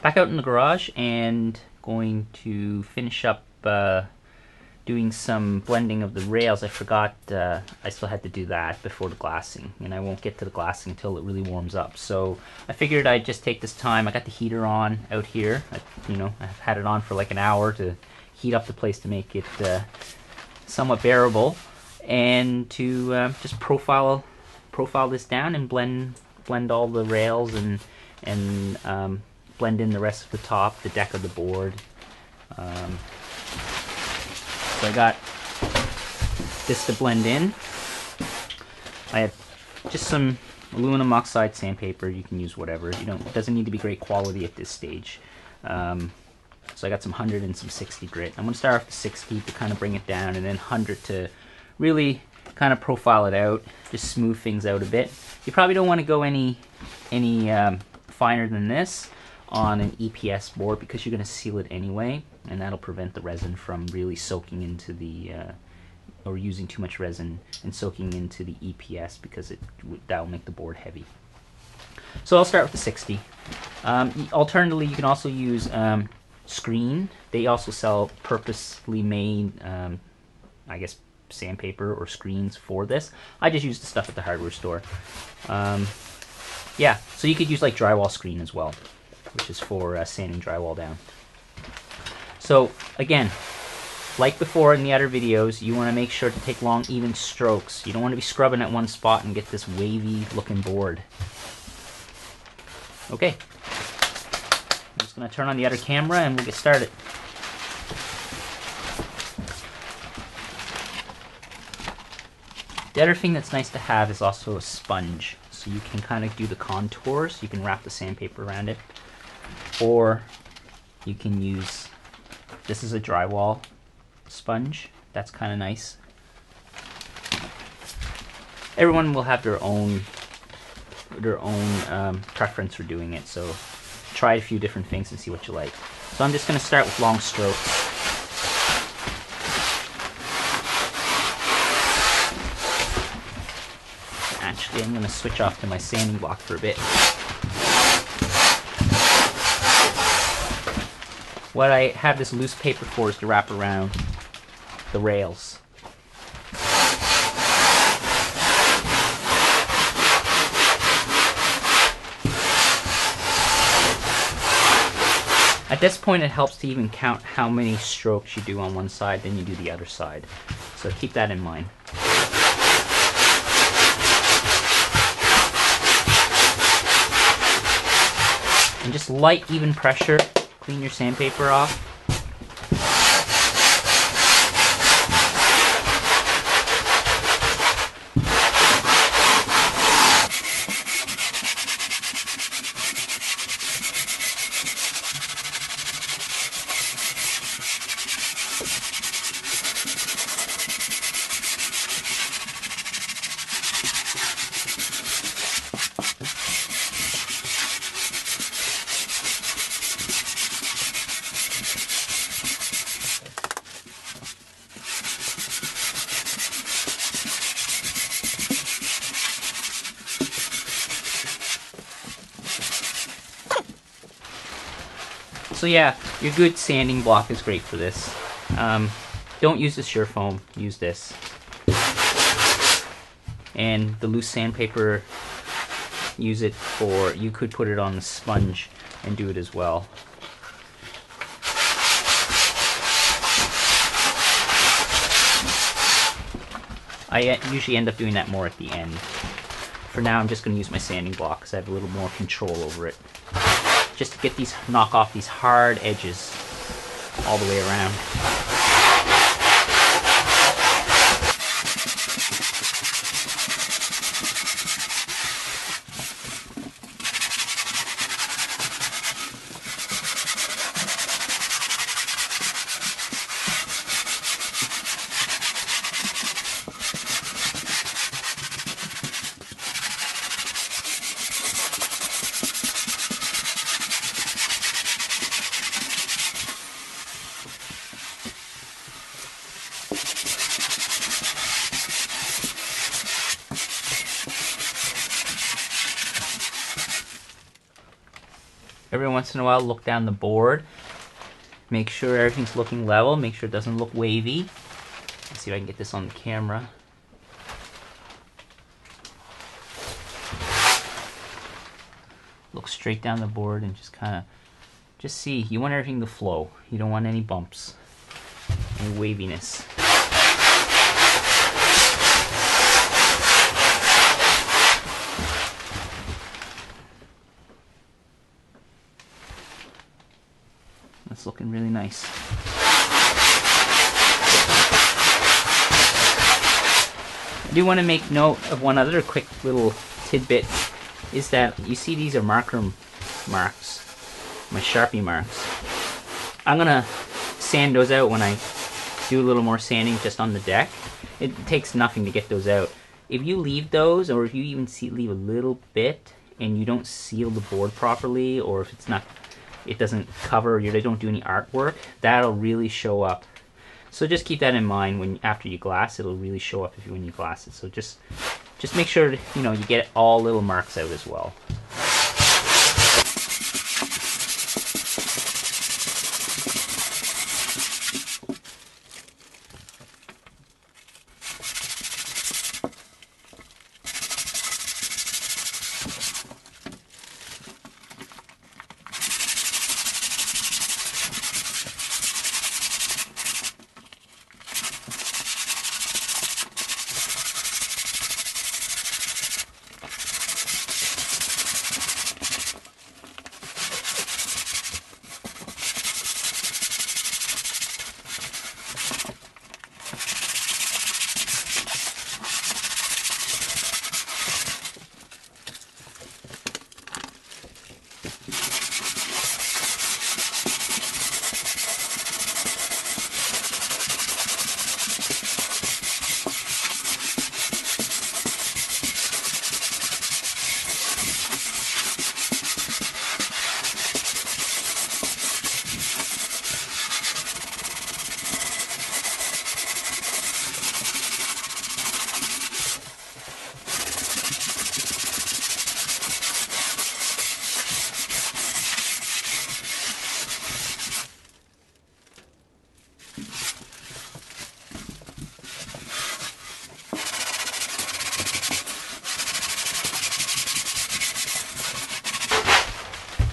Back out in the garage and going to finish up doing some blending of the rails. I forgot I still had to do that before the glassing, and I won't get to the glassing until it really warms up. So I figured I'd just take this time. I got the heater on out here. I've had it on for like an hour to heat up the place to make it somewhat bearable, and to just profile this down and blend all the rails and blend in the rest of the top, the deck of the board. So I got this to blend in. I have just some aluminum oxide sandpaper. You can use whatever. It doesn't need to be great quality at this stage. So I got some 100 and some 60 grit. I'm going to start off with 60 to kind of bring it down, and then 100 to really kind of profile it out, just smooth things out a bit. You probably don't want to go any finer than this on an EPS board because you're going to seal it anyway, and that'll prevent the resin from really soaking into the or using too much resin and soaking into the EPS, because that'll make the board heavy. So I'll start with the 60. Alternatively, you can also use screen. They also sell purposely made I guess sandpaper or screens for this. I just use the stuff at the hardware store. Yeah, so you could use like drywall screen as well, which is for sanding drywall down. So again, like before in the other videos, you want to make sure to take long, even strokes. You don't want to be scrubbing at one spot and get this wavy looking board. Okay, I'm just going to turn on the other camera and we'll get started. The other thing that's nice to have is also a sponge, so you can kind of do the contours. You can wrap the sandpaper around it, or you can use, this is a drywall sponge. That's kind of nice. Everyone will have their own preference for doing it, so try a few different things and see what you like. So I'm just going to start with long strokes. Actually, I'm going to switch off to my sanding block for a bit. What I have this loose paper for is to wrap around the rails. At this point, it helps to even count how many strokes you do on one side, then you do the other side. So keep that in mind. And just light, even pressure, clean your sandpaper off. So yeah, your good sanding block is great for this. Don't use the Surfoam, use this. And the loose sandpaper, use it for, you could put it on the sponge and do it as well. I usually end up doing that more at the end. For now, I'm just going to use my sanding block because I have a little more control over it. Just to get these, knock off these hard edges all the way around. Every once in a while, look down the board. Make sure everything's looking level. Make sure it doesn't look wavy. Let's see if I can get this on the camera. Look straight down the board and just see. You want everything to flow. You don't want any bumps, any waviness. That's looking really nice. I do want to make note of one other quick little tidbit, is that you see these are marker marks, my Sharpie marks. I'm gonna sand those out when I do a little more sanding just on the deck. It takes nothing to get those out. If you leave those, or if you even leave a little bit and you don't seal the board properly, or if it doesn't cover, or they don't do any artwork, that'll really show up. So just keep that in mind after you glass. It'll really show up when you glass it. So just make sure you get all little marks out as well.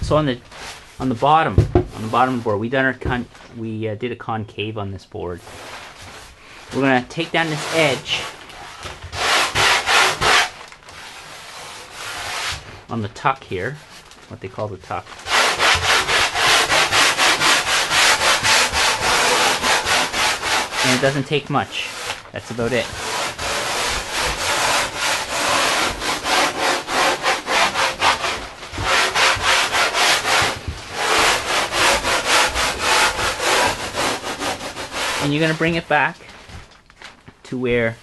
So on the bottom of the board, we did a concave on this board. We're gonna take down this edge on the tuck here, what they call the tuck. And it doesn't take much. That's about it. And you're going to bring it back to where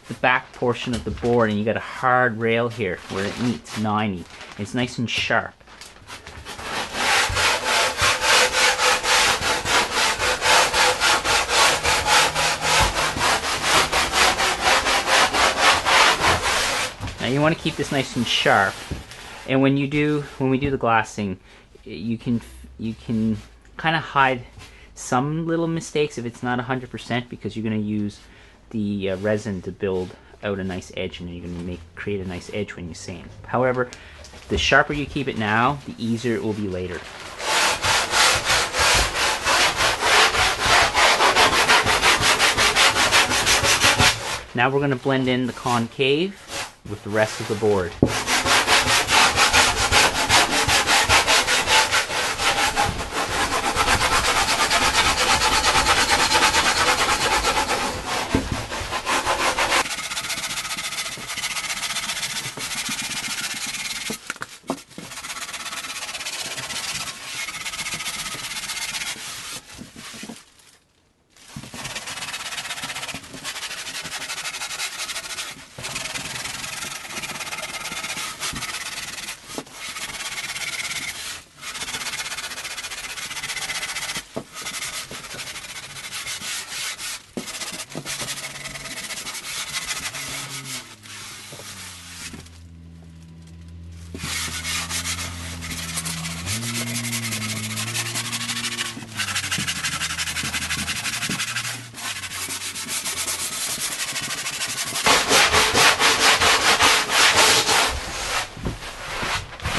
the back portion of the board, and you got a hard rail here where it meets 90. It's nice and sharp. Now you want to keep this nice and sharp, and when we do the glassing, you can kind of hide some little mistakes if it's not 100%, because you're going to use the resin to build out a nice edge, and you're going to create a nice edge when you sand. However, the sharper you keep it now, the easier it will be later. Now we're going to blend in the concave with the rest of the board.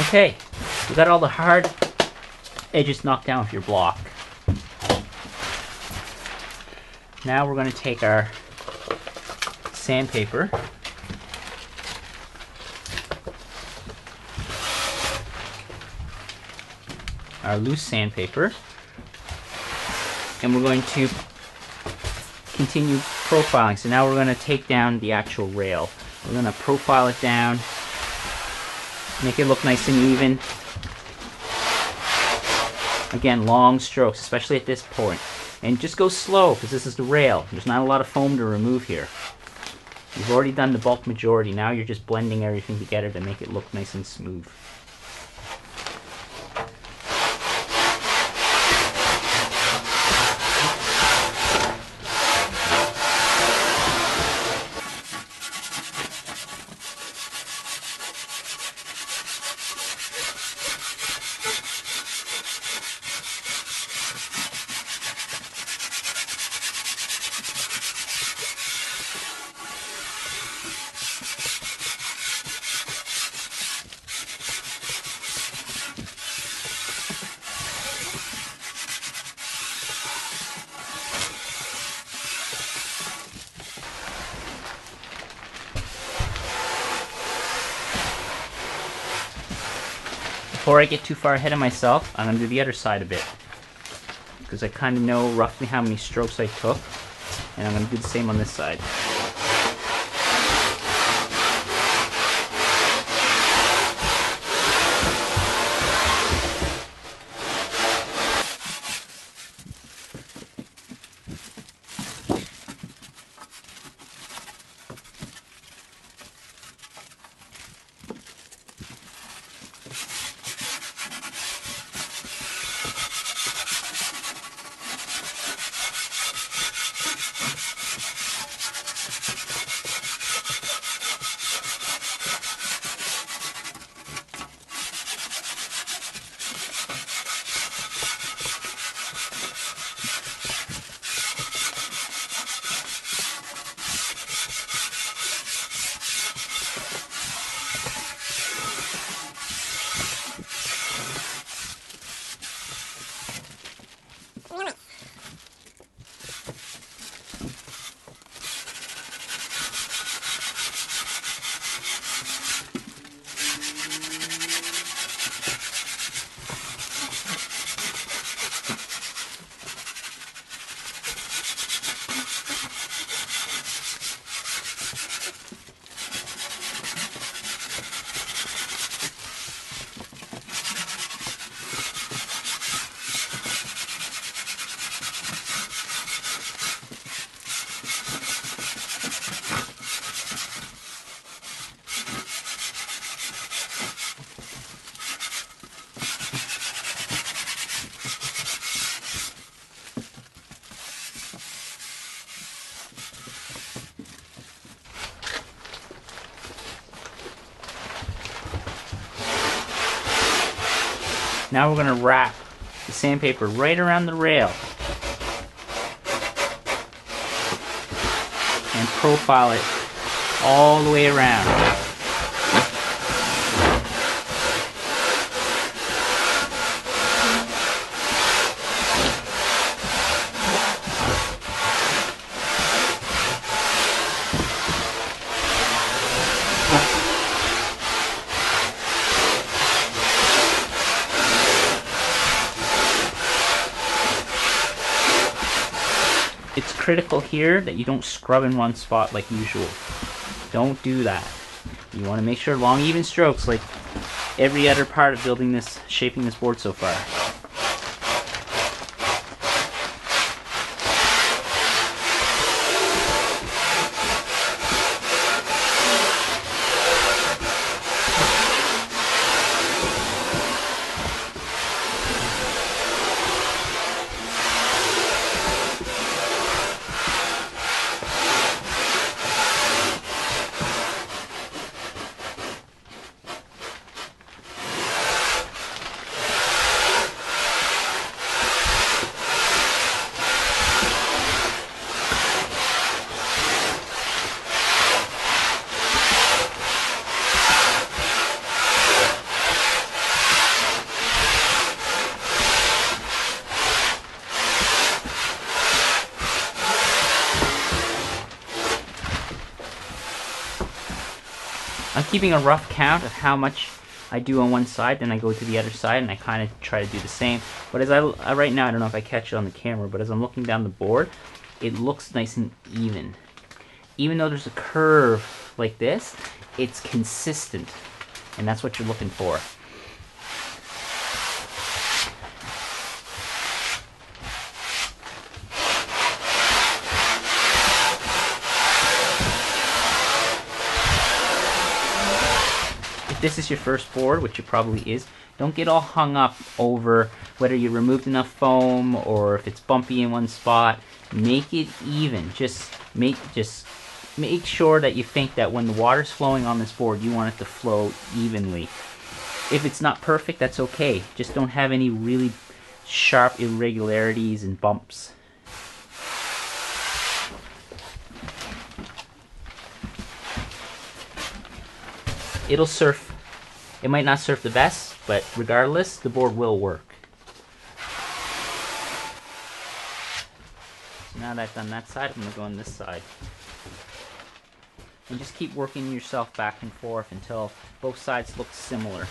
Okay, we got all the hard edges knocked down with your block. Now we're going to take our sandpaper, our loose sandpaper, and we're going to continue profiling. So now we're going to take down the actual rail. We're going to profile it down, make it look nice and even. Again, long strokes, especially at this point. And just go slow, because this is the rail. There's not a lot of foam to remove here. You've already done the bulk majority. Now you're just blending everything together to make it look nice and smooth. Before I get too far ahead of myself, I'm going to do the other side a bit, because I kind of know roughly how many strokes I took, and I'm going to do the same on this side. Now we're going to wrap the sandpaper right around the rail and profile it all the way around. It's critical here that you don't scrub in one spot like usual. Don't do that. You want to make sure long even strokes like every other part of building this, shaping this board so far. I'm keeping a rough count of how much I do on one side, then I go to the other side and I kind of try to do the same. But as I right now, I don't know if I catch it on the camera, but as I'm looking down the board, it looks nice and even. Even though there's a curve like this, it's consistent, and that's what you're looking for. If this is your first board, which it probably is, don't get all hung up over whether you removed enough foam or if it's bumpy in one spot. Make it even. Just make sure that you think that when the water's flowing on this board, you want it to flow evenly. If it's not perfect, that's okay. Just don't have any really sharp irregularities and bumps. It'll surf. It might not surf the best, but regardless, the board will work. So now that I've done that side, I'm going to go on this side. And just keep working yourself back and forth until both sides look similar.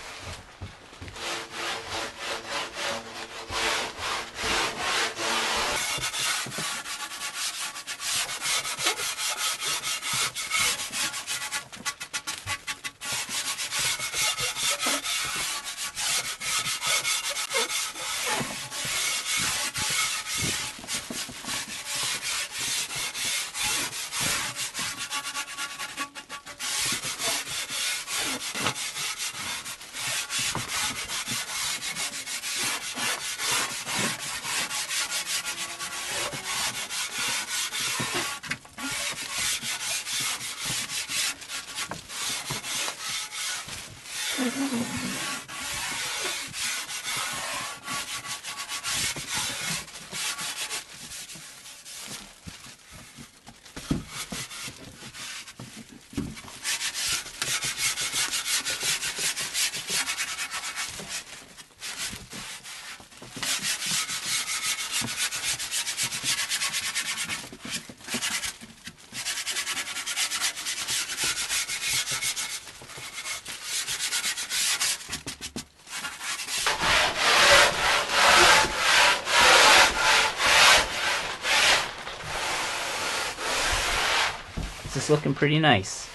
This is looking pretty nice.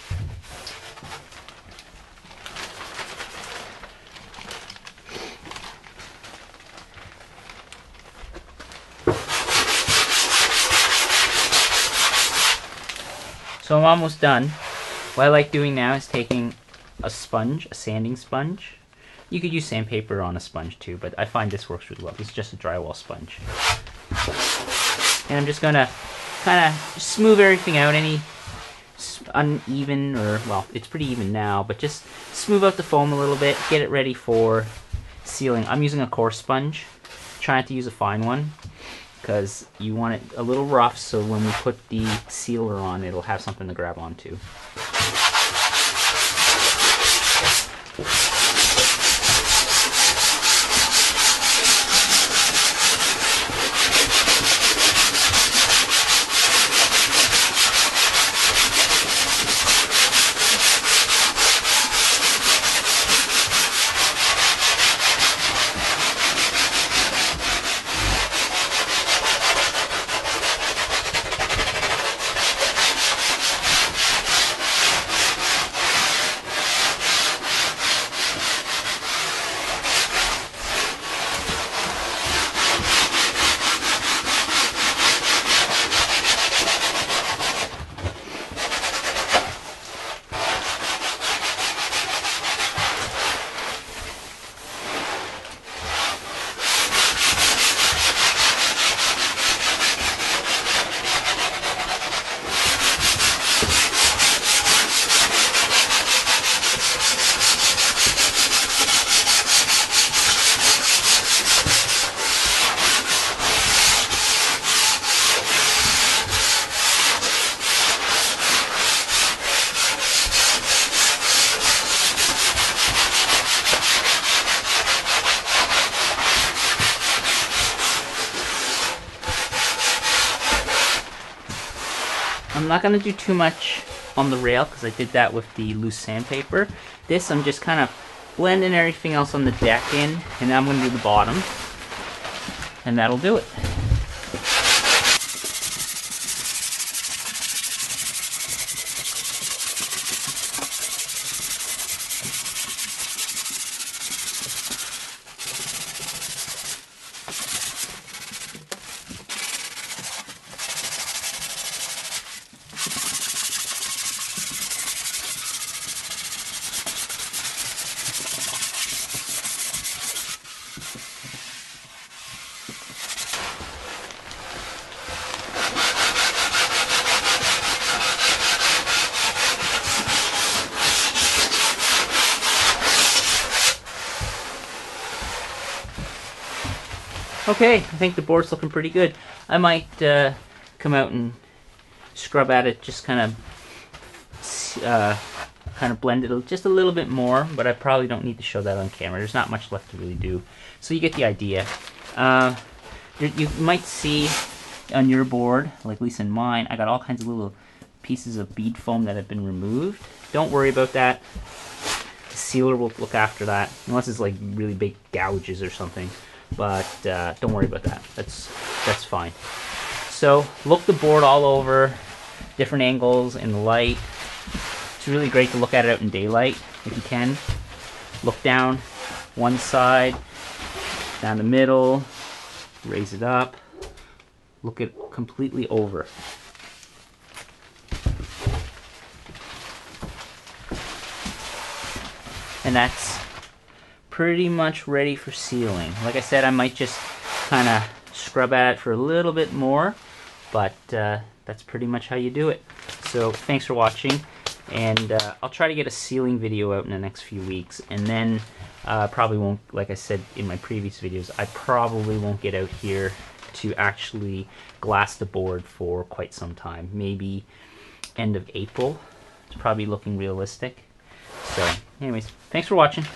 So I'm almost done. What I like doing now is taking a sponge, a sanding sponge. You could use sandpaper on a sponge too, but I find this works really well. This is just a drywall sponge. And I'm just gonna kind of smooth everything out, any uneven, or well, it's pretty even now, but just smooth out the foam a little bit, get it ready for sealing. I'm using a coarse sponge. Try not to use a fine one because you want it a little rough so when we put the sealer on, it'll have something to grab onto. I'm not going to do too much on the rail because I did that with the loose sandpaper. This, I'm just kind of blending everything else on the deck in, and now I'm going to do the bottom, and that'll do it. Okay, I think the board's looking pretty good. I might come out and scrub at it, just kind of blend it just a little bit more, but I probably don't need to show that on camera. There's not much left to really do. So you get the idea. You might see on your board, like at least in mine, I got all kinds of little pieces of bead foam that have been removed. Don't worry about that. The sealer will look after that, unless it's like really big gouges or something. But don't worry about that. That's fine. So look the board all over, different angles in the light. It's really great to look at it out in daylight if you can. Look down one side, down the middle, raise it up, look it completely over. And that's pretty much ready for sealing. Like I said, I might just kind of scrub at it for a little bit more, but that's pretty much how you do it. So thanks for watching, and I'll try to get a sealing video out in the next few weeks, and then probably won't, like I said in my previous videos, I probably won't get out here to actually glass the board for quite some time. Maybe end of April. It's probably looking realistic. So anyways, thanks for watching.